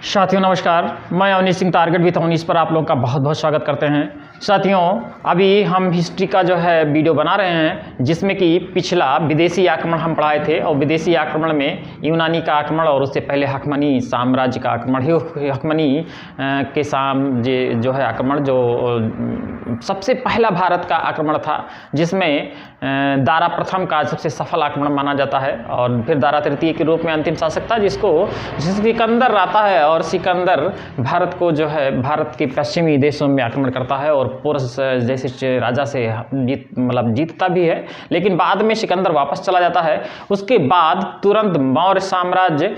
साथियों नमस्कार, मैं अवनीश सिंह टारगेट विथ अवनीश पर आप लोगों का बहुत बहुत स्वागत करते हैं। साथियों, अभी हम हिस्ट्री का जो है वीडियो बना रहे हैं जिसमें कि पिछला विदेशी आक्रमण हम पढ़ाए थे और विदेशी आक्रमण में यूनानी का आक्रमण और उससे पहले हकमनी साम्राज्य का आक्रमण हकमनी के जो है आक्रमण जो सबसे पहला भारत का आक्रमण था, जिसमें दारा प्रथम का सबसे सफल आक्रमण माना जाता है और फिर दारा तृतीय के रूप में अंतिम शासक था जिसको सिकंदर आता है और सिकंदर भारत को जो है भारत के पश्चिमी देशों में आक्रमण करता है और पोरस जैसे राजा से जीतता भी है, लेकिन बाद में सिकंदर वापस चला जाता है। उसके बाद तुरंत मौर्य साम्राज्य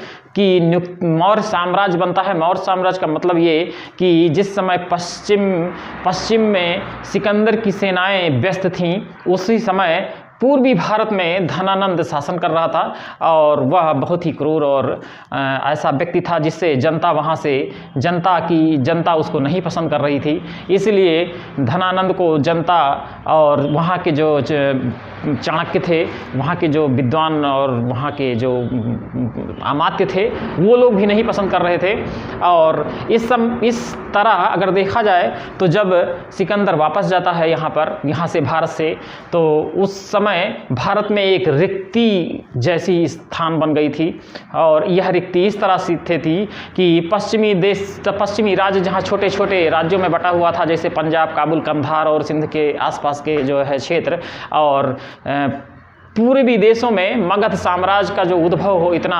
बनता है। मौर्य साम्राज्य का मतलब ये कि जिस समय पश्चिम में सिकंदर की सेनाएं व्यस्त थीं, उसी समय पूर्वी भारत में धनानंद शासन कर रहा था और वह बहुत ही क्रूर और ऐसा व्यक्ति था जिससे जनता उसको नहीं पसंद कर रही थी। इसलिए धनानंद को जनता और वहाँ के जो चाणक्य थे, वहाँ के जो विद्वान और वहाँ के जो अमात्य थे, वो लोग भी नहीं पसंद कर रहे थे। और इस तरह अगर देखा जाए तो जब सिकंदर वापस जाता है यहाँ से भारत से, तो उस समय भारत में एक रिक्ति जैसी स्थान बन गई थी और यह रिक्ति इस तरह से थी कि पश्चिमी राज्य जहाँ छोटे छोटे राज्यों में बटा हुआ था, जैसे पंजाब, काबुल, कंधार और सिंध के आसपास के जो है क्षेत्र, और पूर्वी देशों में मगध साम्राज्य का जो उद्भव हो इतना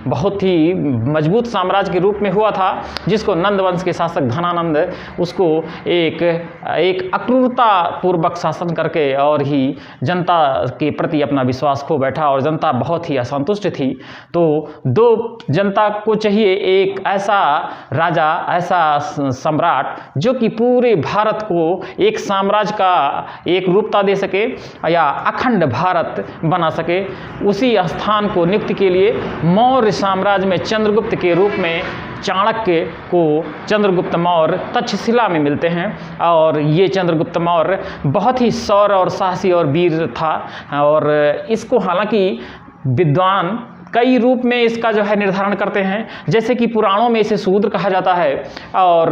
बहुत ही मजबूत साम्राज्य के रूप में हुआ था, जिसको नंद वंश के शासक धनानंद उसको एक अक्रूरता पूर्वक शासन करके और ही जनता के प्रति अपना विश्वास खो बैठा और जनता बहुत ही असंतुष्ट थी। तो दो जनता को चाहिए एक ऐसा राजा, ऐसा सम्राट जो कि पूरे भारत को एक साम्राज्य का एक रूपता दे सके या अखंड भारत बना सके। उसी स्थान को नियुक्त के लिए मौर्य साम्राज्य में चंद्रगुप्त के रूप में चाणक्य को चंद्रगुप्त मौर्य तक्षशिला में मिलते हैं और ये चंद्रगुप्त मौर्य बहुत ही शौर्य और साहसी और वीर था। और इसको हालांकि विद्वान कई रूप में इसका जो है निर्धारण करते हैं, जैसे कि पुराणों में इसे शूद्र कहा जाता है और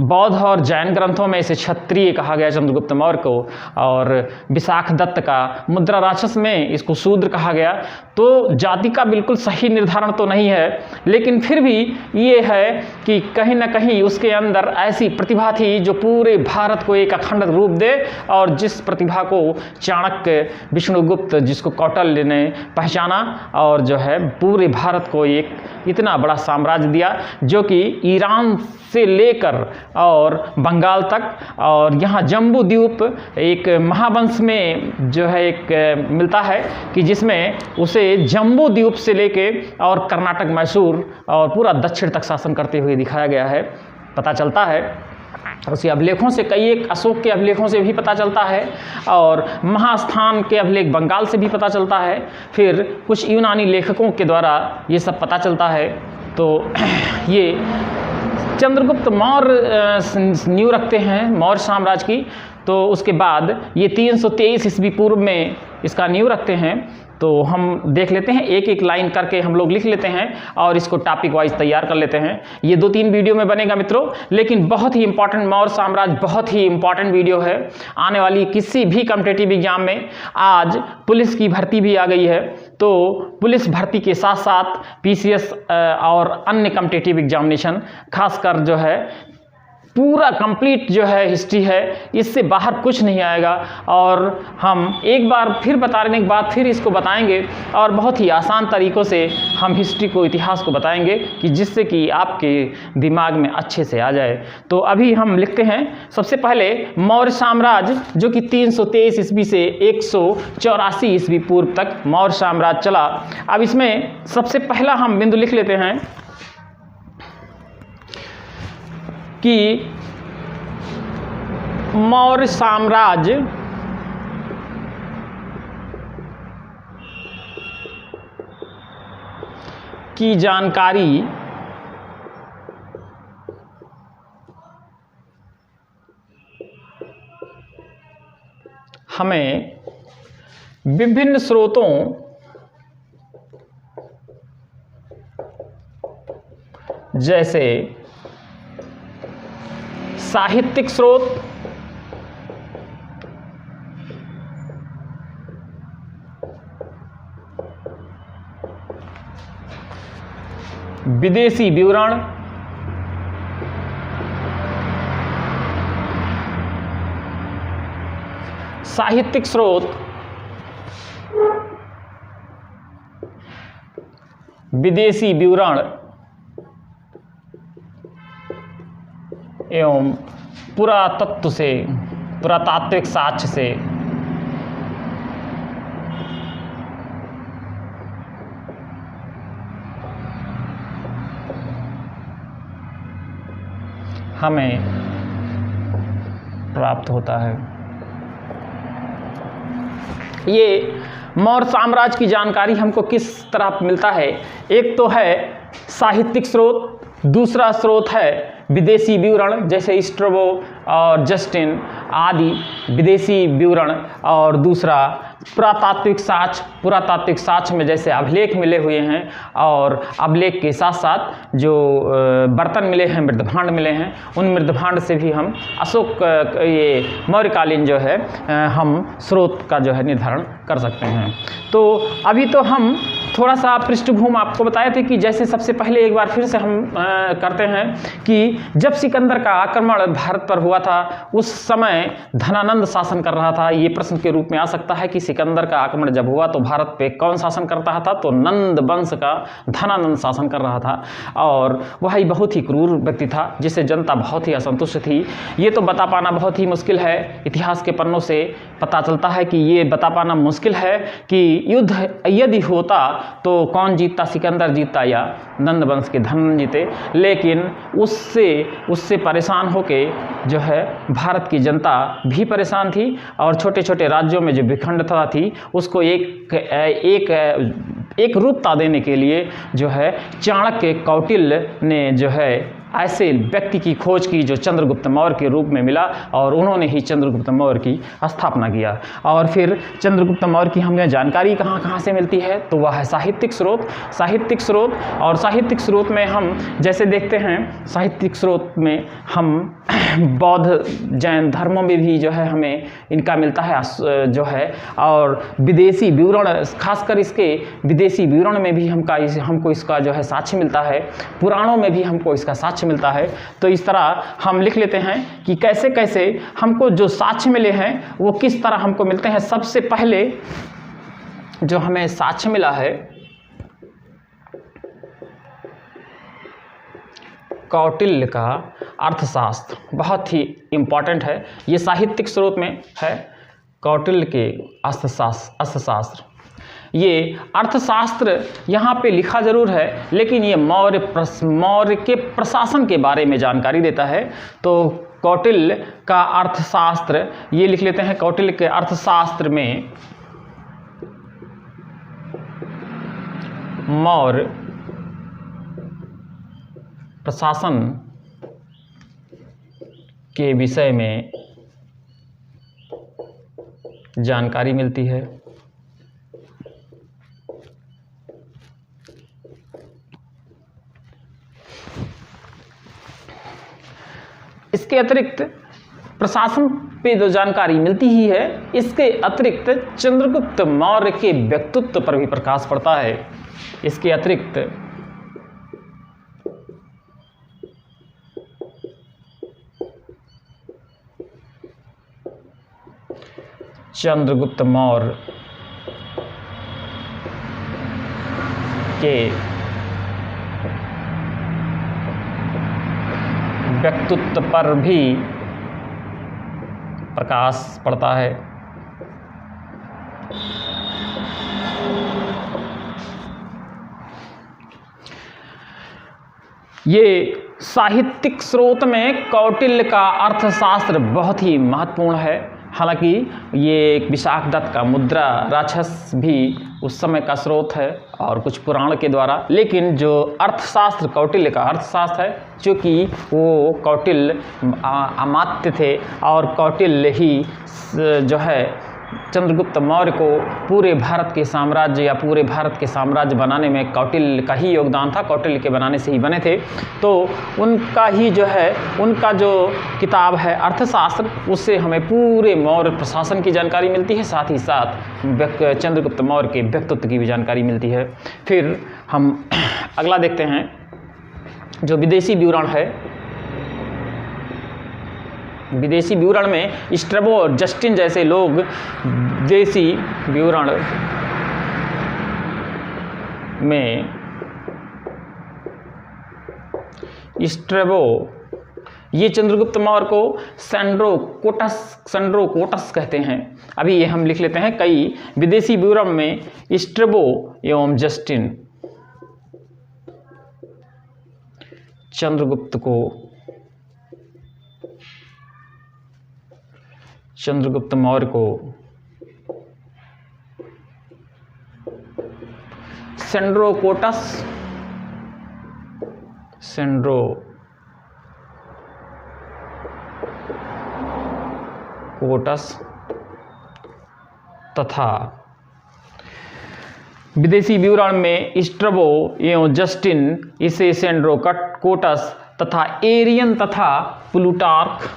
बौद्ध और जैन ग्रंथों में इसे क्षत्रिय कहा गया चंद्रगुप्त मौर्य को, और विशाख दत्त का मुद्रा राक्षस में इसको शूद्र कहा गया। तो जाति का बिल्कुल सही निर्धारण तो नहीं है, लेकिन फिर भी ये है कि कहीं ना कहीं उसके अंदर ऐसी प्रतिभा थी जो पूरे भारत को एक अखंड रूप दे, और जिस प्रतिभा को चाणक्य, विष्णुगुप्त, जिसको कौटिल्य ने पहचाना और जो है पूरे भारत को एक इतना बड़ा साम्राज्य दिया जो कि ईरान से लेकर और बंगाल तक, और यहाँ जम्बू द्वीप एक महावंश में जो है एक मिलता है कि जिसमें उसे जम्बू द्वीप से लेके और कर्नाटक, मैसूर और पूरा दक्षिण तक शासन करते हुए दिखाया गया है, पता चलता है। उसके अभिलेखों से कई एक अशोक के अभिलेखों से भी पता चलता है और महास्थान के अभिलेख बंगाल से भी पता चलता है, फिर कुछ यूनानी लेखकों के द्वारा ये सब पता चलता है। तो ये चंद्रगुप्त मौर्य नींव रखते हैं मौर्य साम्राज्य की। तो उसके बाद ये 323 ईस्वी पूर्व में इसका नींव रखते हैं। तो हम देख लेते हैं, एक एक लाइन करके हम लोग लिख लेते हैं और इसको टॉपिक वाइज तैयार कर लेते हैं। ये 2-3 वीडियो में बनेगा मित्रों, लेकिन बहुत ही इंपॉर्टेंट मौर्य साम्राज्य बहुत ही इंपॉर्टेंट वीडियो है। आने वाली किसी भी कॉम्पिटिटिव एग्जाम में, आज पुलिस की भर्ती भी आ गई है, तो पुलिस भर्ती के साथ साथ पीसीएस और अन्य कॉम्पिटिटिव एग्जामिनेशन, खासकर जो है पूरा कंप्लीट जो है हिस्ट्री है, इससे बाहर कुछ नहीं आएगा। और हम एक बार फिर बताने के बाद फिर इसको बताएंगे और बहुत ही आसान तरीक़ों से हम हिस्ट्री को, इतिहास को बताएंगे कि जिससे कि आपके दिमाग में अच्छे से आ जाए। तो अभी हम लिखते हैं सबसे पहले मौर्य साम्राज्य, जो कि 323 ईस्वी से 184 ईस्वी पूर्व तक मौर्य साम्राज्य चला। अब इसमें सबसे पहला हम बिंदु लिख लेते हैं कि मौर्य साम्राज्य की जानकारी हमें विभिन्न स्रोतों जैसे साहित्यिक स्रोत, विदेशी विवरण, साहित्यिक स्रोत, विदेशी विवरण एवं पुरातात्विक साक्ष्य से हमें प्राप्त होता है। ये मौर्य साम्राज्य की जानकारी हमको किस तरह मिलता है? एक तो है साहित्यिक स्रोत, दूसरा स्रोत है विदेशी विवरण जैसे स्ट्रैबो और जस्टिन आदि विदेशी विवरण, और दूसरा पुरातात्विक साक्ष्य में जैसे अभिलेख मिले हुए हैं, और अभिलेख के साथ साथ जो बर्तन मिले हैं, मृदभांड मिले हैं, उन मृदभांड से भी हम अशोक ये मौर्यकालीन जो है हम स्रोत का जो है निर्धारण कर सकते हैं। तो अभी तो हम थोड़ा सा पृष्ठभूमि आपको बताए थे कि जैसे सबसे पहले एक बार फिर से हम करते हैं कि जब सिकंदर का आक्रमण भारत पर हुआ था उस समय धनानंद शासन कर रहा था। ये प्रश्न के रूप में आ सकता है कि सिकंदर का आक्रमण जब हुआ तो भारत पे कौन शासन करता था? तो नंद वंश का धनानंद शासन कर रहा था, और वह ही बहुत ही क्रूर व्यक्ति था जिससे जनता बहुत ही असंतुष्ट थी। ये तो बता पाना बहुत ही मुश्किल है, इतिहास के पन्नों से पता चलता है कि ये बता पाना मुश्किल है कि युद्ध यदि होता तो कौन जीतता, सिकंदर जीतता या नंद वंश के धनानंद जीते। लेकिन उससे परेशान होके जो है भारत की जनता भी परेशान थी, और छोटे छोटे राज्यों में जो विखंडता थी उसको एक रूपता देने के लिए जो है चाणक्य कौटिल्य ने जो है ऐसे व्यक्ति की खोज की जो चंद्रगुप्त मौर्य के रूप में मिला, और उन्होंने ही चंद्रगुप्त मौर्य की स्थापना किया। और फिर चंद्रगुप्त मौर्य की हमें जानकारी कहाँ से मिलती है? तो वह है साहित्यिक स्रोत। और साहित्यिक स्रोत में हम जैसे देखते हैं, साहित्यिक स्रोत में हम बौद्ध जैन धर्मों में भी जो है हमें इनका मिलता है जो है, और विदेशी विवरण, खासकर इसके विदेशी विवरण में भी हमको इसका जो है साक्ष्य मिलता है, पुराणों में भी हमको इसका साक्ष्य मिलता है। तो इस तरह हम लिख लेते हैं कि कैसे कैसे हमको जो साक्ष्य मिले हैं वो किस तरह हमको मिलते हैं। सबसे पहले जो हमें साक्ष्य मिला है कौटिल्य का अर्थशास्त्र, बहुत ही इंपॉर्टेंट है, ये साहित्यिक स्रोत में है। कौटिल्य के अर्थशास्त्र, ये अर्थशास्त्र यहाँ पे लिखा जरूर है लेकिन ये मौर्य के प्रशासन के बारे में जानकारी देता है। तो कौटिल्य का अर्थशास्त्र ये लिख लेते हैं। कौटिल्य के अर्थशास्त्र में मौर्य प्रशासन के विषय में जानकारी मिलती है। इसके अतिरिक्त प्रशासन पे जो जानकारी मिलती ही है, इसके अतिरिक्त चंद्रगुप्त मौर्य के व्यक्तित्व पर भी प्रकाश पड़ता है। इसके अतिरिक्त चंद्रगुप्त मौर्य के व्यक्तित्व पर भी प्रकाश पड़ता है। ये साहित्यिक स्रोत में कौटिल्य का अर्थशास्त्र बहुत ही महत्वपूर्ण है। हालांकि ये एक विशाखदत्त का मुद्रा राक्षस भी उस समय का स्रोत है और कुछ पुराण के द्वारा, लेकिन जो अर्थशास्त्र कौटिल्य का अर्थशास्त्र है, चूँकि वो कौटिल्य अमात्य थे और कौटिल्य ही जो है चंद्रगुप्त मौर्य को पूरे भारत के साम्राज्य या पूरे भारत के साम्राज्य बनाने में कौटिल्य का ही योगदान था, कौटिल्य के बनाने से ही बने थे। तो उनका ही जो है, उनका जो किताब है अर्थशास्त्र, उससे हमें पूरे मौर्य प्रशासन की जानकारी मिलती है, साथ ही साथ चंद्रगुप्त मौर्य के व्यक्तित्व की भी जानकारी मिलती है। फिर हम अगला देखते हैं जो विदेशी विवरण है। विदेशी विवरण में स्ट्रैबो और जस्टिन जैसे लोग विदेशी विवरण में स्ट्रैबो ये चंद्रगुप्त मौर्य को सेंड्रोकोटस कहते हैं। अभी ये हम लिख लेते हैं। कई विदेशी विवरण में स्ट्रैबो एवं जस्टिन चंद्रगुप्त मौर्य को सेंड्रोकोटस तथा विदेशी विवरण में स्ट्रैबो एवं जस्टिन इसे सेंड्रोकोटस तथा एरियन तथा प्लूटार्क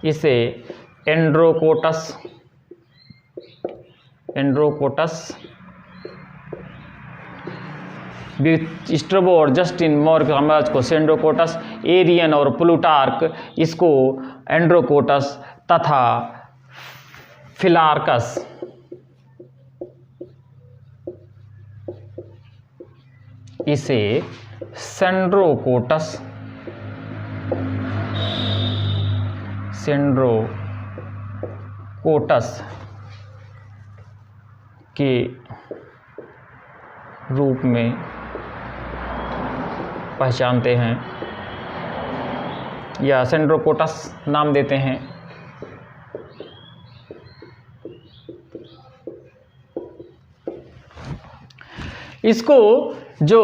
इसे एंड्रोकोटस स्ट्रैबो और जस्टिन मौर्य साम्राज्य को सेंड्रोकोटस, एरियन और प्लूटार्क इसको एंड्रोकोटस तथा फिलार्कस इसे सेंड्रोकोटस के रूप में पहचानते हैं या सेंड्रोकोटस नाम देते हैं। इसको जो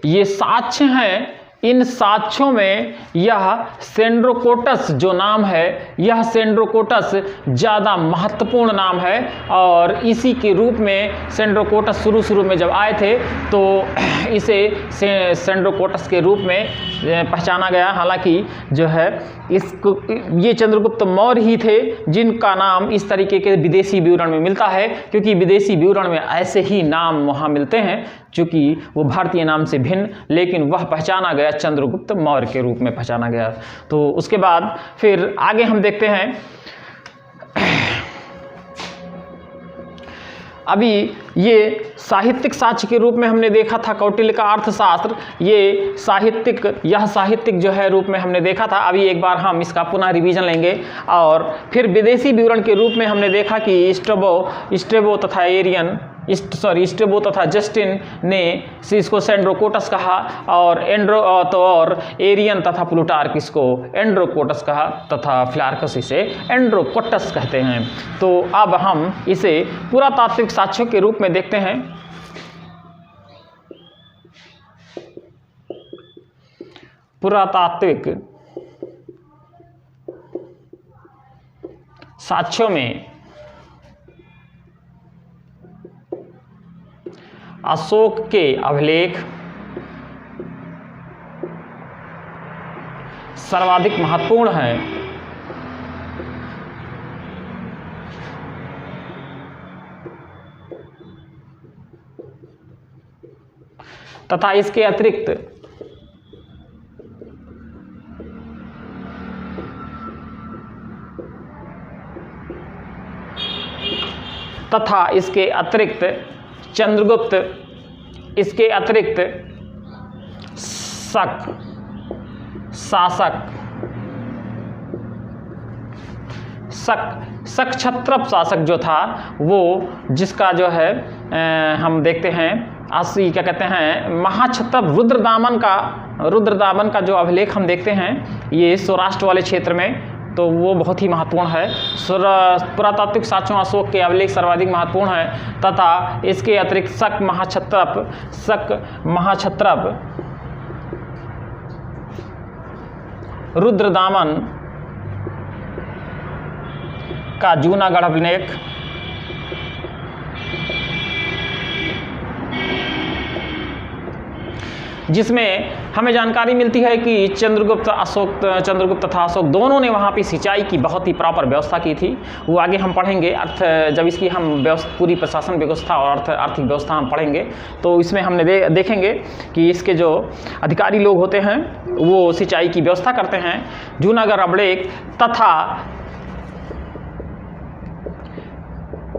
ये साक्ष्य हैं, इन साक्ष्यों में यह सेंड्रोकोटस जो नाम है, यह सेंड्रोकोटस ज़्यादा महत्वपूर्ण नाम है और इसी के रूप में सेंड्रोकोटस शुरू में जब आए थे तो इसे सेंड्रोकोटस के रूप में पहचाना गया। हालांकि जो है इसको ये चंद्रगुप्त मौर्य ही थे जिनका नाम इस तरीके के विदेशी विवरण में मिलता है, क्योंकि विदेशी विवरण में ऐसे ही नाम वहाँ मिलते हैं चूँकि वो भारतीय नाम से भिन्न, लेकिन वह पहचाना गया चंद्रगुप्त मौर्य के रूप में पहचाना गया। तो उसके बाद फिर आगे हम देखते हैं। अभी ये साहित्यिक साक्ष्य के रूप में हमने देखा था कौटिल्य का अर्थशास्त्र, ये साहित्यिक जो है रूप में हमने देखा था। अभी एक बार हम इसका पुनः रिवीजन लेंगे। और फिर विदेशी विवरण के रूप में हमने देखा कि स्ट्रैबो तथा जस्टिन ने इसको सेंड्रोकोटस कहा और एरियन तथा प्लूटार्क इसको एंड्रोकोटस कहा तथा फिलार्कस इसे एंड्रोकोटस कहते हैं। तो अब हम इसे पुरातात्विक साक्ष्यों के रूप में देखते हैं। पुरातात्विक साक्ष्यों में अशोक के अभिलेख सर्वाधिक महत्वपूर्ण हैं। तथा इसके अतिरिक्त चंद्रगुप्त इसके अतिरिक्त क्षत्रप शासक जो था वो, जिसका जो है हम देखते हैं क्या कहते हैं महाक्षत्रप रुद्रदामन का जो अभिलेख हम देखते हैं, ये सौराष्ट्र वाले क्षेत्र में तो वो बहुत ही महत्वपूर्ण है। पुरातात्विक साक्ष्यों अशोक के अभिलेख सर्वाधिक महत्वपूर्ण है तथा इसके अतिरिक्त शक महाक्षत्रप, रुद्रदामन का जूनागढ़ अभिलेख, जिसमें हमें जानकारी मिलती है कि चंद्रगुप्त तथा अशोक दोनों ने वहाँ पे सिंचाई की बहुत ही प्रॉपर व्यवस्था की थी। वो आगे हम पढ़ेंगे जब इसकी हम पूरी प्रशासन व्यवस्था और आर्थिक व्यवस्था हम पढ़ेंगे तो इसमें हमने देखेंगे कि इसके जो अधिकारी लोग होते हैं वो सिंचाई की व्यवस्था करते हैं। जूनागढ़ अभिलेख तथा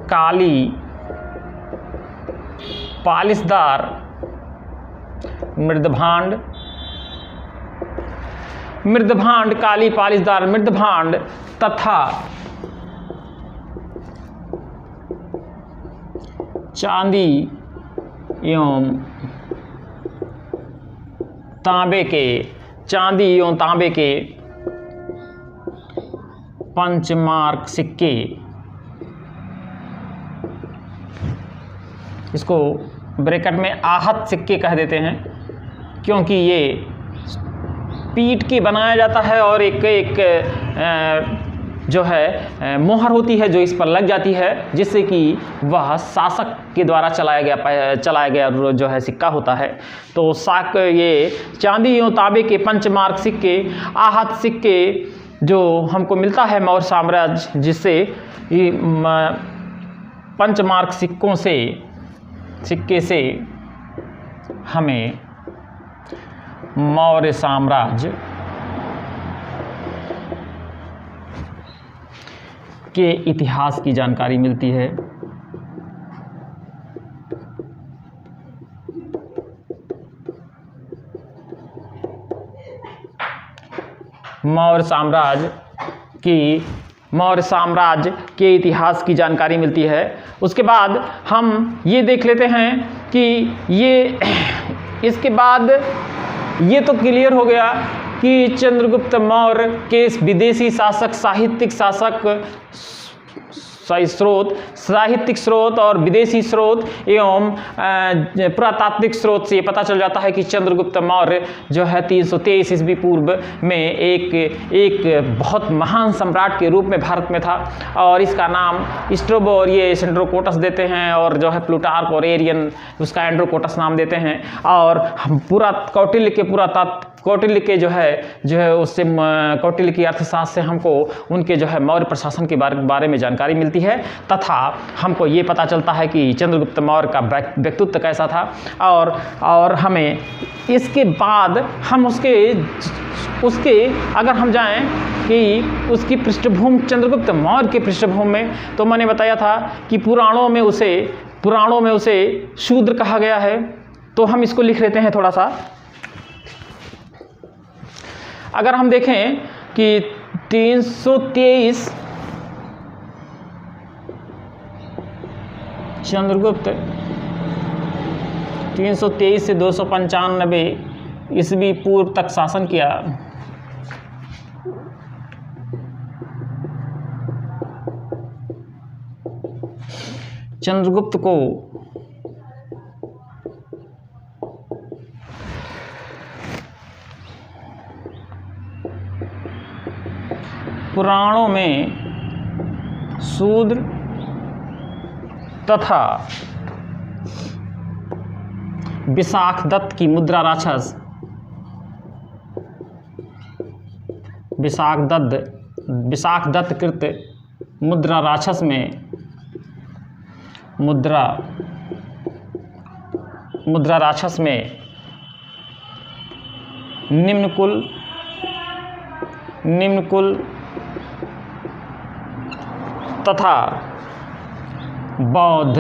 काली पालिशदार मृदभांड, काली पालिशदार मृदभांड तथा चांदी एवं तांबे के पंचमार्क सिक्के, इसको ब्रैकेट में आहत सिक्के कह देते हैं क्योंकि ये पीट के बनाया जाता है और एक जो है मोहर होती है जो इस पर लग जाती है, जिससे कि वह शासक के द्वारा चलाया गया जो है सिक्का होता है। तो ये चांदी एवं तांबे के पंचमार्क सिक्के, आहत सिक्के जो हमको मिलता है मौर्य साम्राज्य, जिससे पंचमार्क सिक्के से हमें मौर्य साम्राज्य के इतिहास की जानकारी मिलती है। मौर्य साम्राज्य के इतिहास की जानकारी मिलती है। उसके बाद हम ये देख लेते हैं कि इसके बाद ये तो क्लियर हो गया कि चंद्रगुप्त मौर्य के विदेशी शासक, साहित्यिक स्रोत और विदेशी स्रोत एवं पुरातात्विक स्रोत से ये पता चल जाता है कि चंद्रगुप्त मौर्य जो है 323 ईस्वी पूर्व में एक बहुत महान सम्राट के रूप में भारत में था और इसका नाम स्ट्रैबो और ये एंड्रोकोटस देते हैं और जो है प्लूटार्क और एरियन उसका एंड्रोकोटस नाम देते हैं। और पूरा कौटिल्य के जो है उससे कौटिल्य की अर्थशास्त्र से हमको उनके जो है मौर्य प्रशासन के बारे में जानकारी मिलती है तथा हमको ये पता चलता है कि चंद्रगुप्त मौर्य का व्यक्तित्व कैसा था। और हमें इसके बाद हम उसके अगर हम जाएं कि उसकी पृष्ठभूमि चंद्रगुप्त मौर्य की पृष्ठभूमि में, तो मैंने बताया था कि पुराणों में उसे शूद्र कहा गया है। तो हम इसको लिख लेते हैं थोड़ा सा। अगर हम देखें कि 323 चंद्रगुप्त 323 से 295 ईस्वी पूर्व तक शासन किया। चंद्रगुप्त को पुराणों में शूद्र तथा विशाखदत्त की मुद्रा राक्षस विशाखदत्त कृत मुद्रा राक्षस में मुद्रा राक्षस में निम्न कुल तथा बौद्ध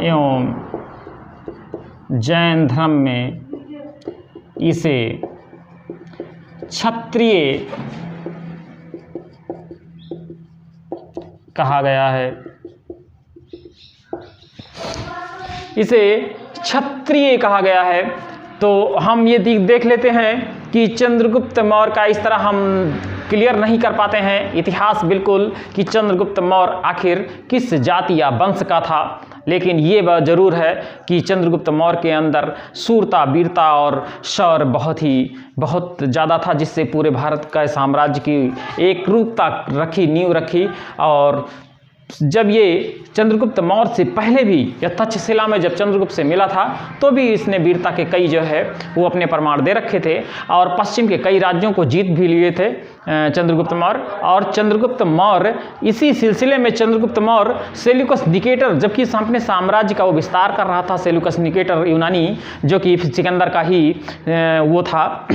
एवं जैन धर्म में इसे क्षत्रिय कहा गया है। इसे क्षत्रिय कहा गया है। तो हम ये देख लेते हैं कि चंद्रगुप्त मौर्य का इस तरह हम क्लियर नहीं कर पाते हैं इतिहास बिल्कुल कि चंद्रगुप्त मौर्य आखिर किस जाति या वंश का था, लेकिन ये बात जरूर है कि चंद्रगुप्त मौर्य के अंदर शूरता, वीरता और शौर्य बहुत ज़्यादा था, जिससे पूरे भारत का साम्राज्य की एक रूपता रखी, नींव रखी। और जब ये चंद्रगुप्त मौर्य से पहले भी या तक्षशिला में जब चंद्रगुप्त से मिला था तो भी इसने वीरता के कई जो है वो अपने प्रमाण दे रखे थे और पश्चिम के कई राज्यों को जीत भी लिए थे चंद्रगुप्त मौर्य। और चंद्रगुप्त मौर्य इसी सिलसिले में चंद्रगुप्त मौर्य सेल्यूकस निकेटर, जबकि अपने साम्राज्य का वो विस्तार कर रहा था, सेल्यूकस निकेटर यूनानी जो कि सिकंदर का ही वो था,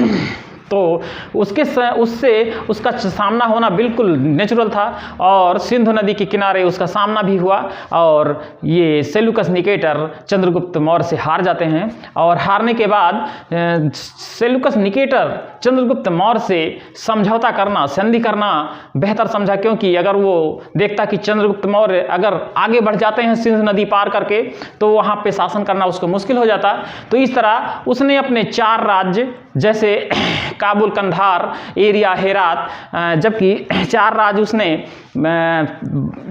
तो उसका सामना होना बिल्कुल नेचुरल था और सिंधु नदी के किनारे उसका सामना भी हुआ और ये सेल्यूकस निकेटर चंद्रगुप्त मौर्य से हार जाते हैं। और हारने के बाद सेल्यूकस निकेटर चंद्रगुप्त मौर्य से समझौता करना, संधि करना बेहतर समझा, क्योंकि अगर वो देखता कि चंद्रगुप्त मौर्य अगर आगे बढ़ जाते हैं सिंधु नदी पार करके तो वहाँ पे शासन करना उसको मुश्किल हो जाता। तो इस तरह उसने अपने 4 राज्य जैसे काबुल, कंधार, एरिया, हेरात, जबकि 4 राज्य उसने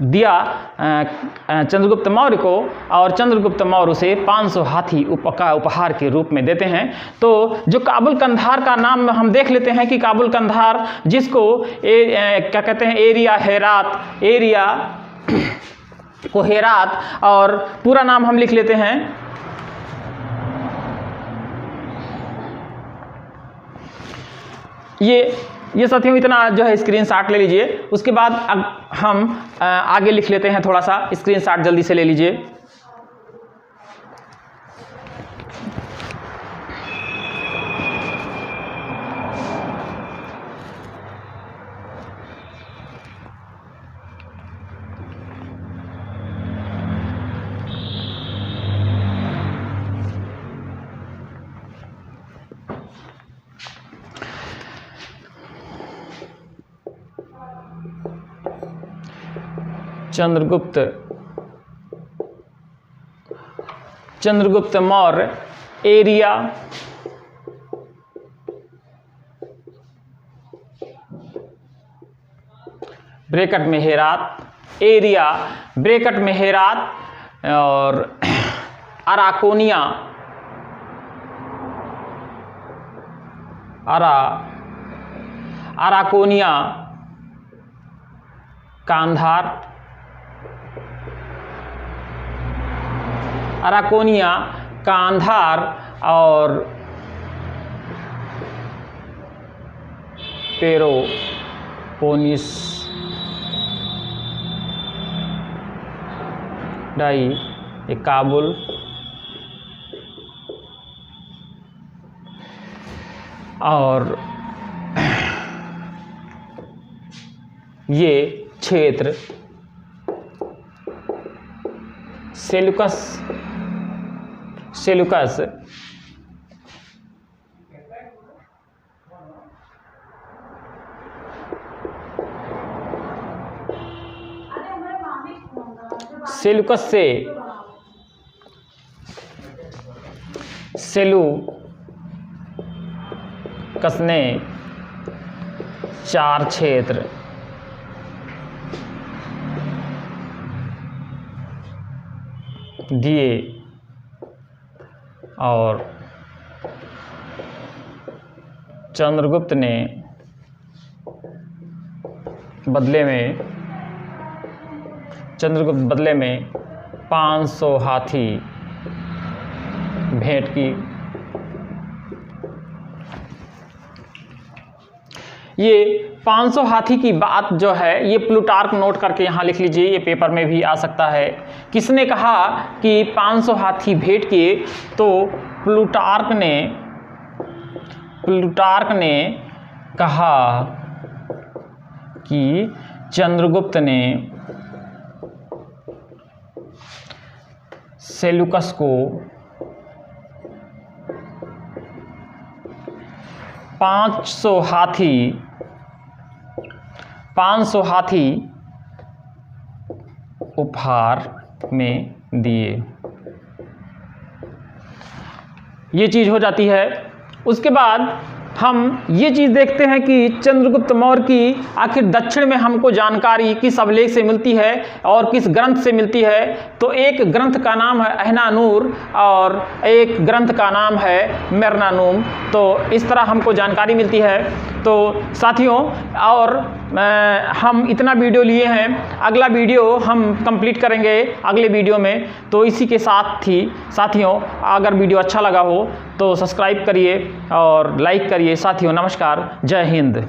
दिया चंद्रगुप्त मौर्य को और चंद्रगुप्त मौर्य उसे 500 हाथी का उपहार के रूप में देते हैं। तो जो काबुल कंधार का नाम हम देख लेते हैं कि काबुल कंधार, जिसको क्या कहते हैं, एरिया हेरात, एरिया को हेरात और पूरा नाम हम लिख लेते हैं ये साथियों इतना जो है स्क्रीनशॉट ले लीजिए। उसके बाद अब हम आगे लिख लेते हैं, थोड़ा सा स्क्रीनशॉट जल्दी से ले लीजिए। चंद्रगुप्त मौर्य एरिया ब्रैकेट में हेरात, एरिया ब्रैकेट में हेरात और अराकोनिया, अराकोनिया कांधार, अराकोनिया कांधार और पेलोपोनेस डाई, काबुल और ये क्षेत्र सेल्यूकस से सेल्यूकस ने 4 क्षेत्र दिए और चंद्रगुप्त ने बदले में 500 हाथी भेंट की। ये 500 हाथी की बात जो है ये प्लूटार्क नोट करके यहाँ लिख लीजिए, ये पेपर में भी आ सकता है। किसने कहा कि 500 हाथी भेंट किए? तो प्लूटार्क ने कहा कि चंद्रगुप्त ने सेल्यूकस को 500 हाथी उपहार में दिए। ये चीज हो जाती है। उसके बाद हम ये चीज़ देखते हैं कि चंद्रगुप्त मौर्य की आखिर दक्षिण में हमको जानकारी किस अभिलेख से मिलती है और किस ग्रंथ से मिलती है। तो एक ग्रंथ का नाम है अहनानूर और एक ग्रंथ का नाम है मेरनानूम। तो इस तरह हमको जानकारी मिलती है। तो साथियों, और हम इतना वीडियो लिए हैं, अगला वीडियो हम कंप्लीट करेंगे अगले वीडियो में। तो इसी के साथ ही साथियों, अगर वीडियो अच्छा लगा हो तो सब्सक्राइब करिए और लाइक करिए। साथियों नमस्कार, जय हिंद।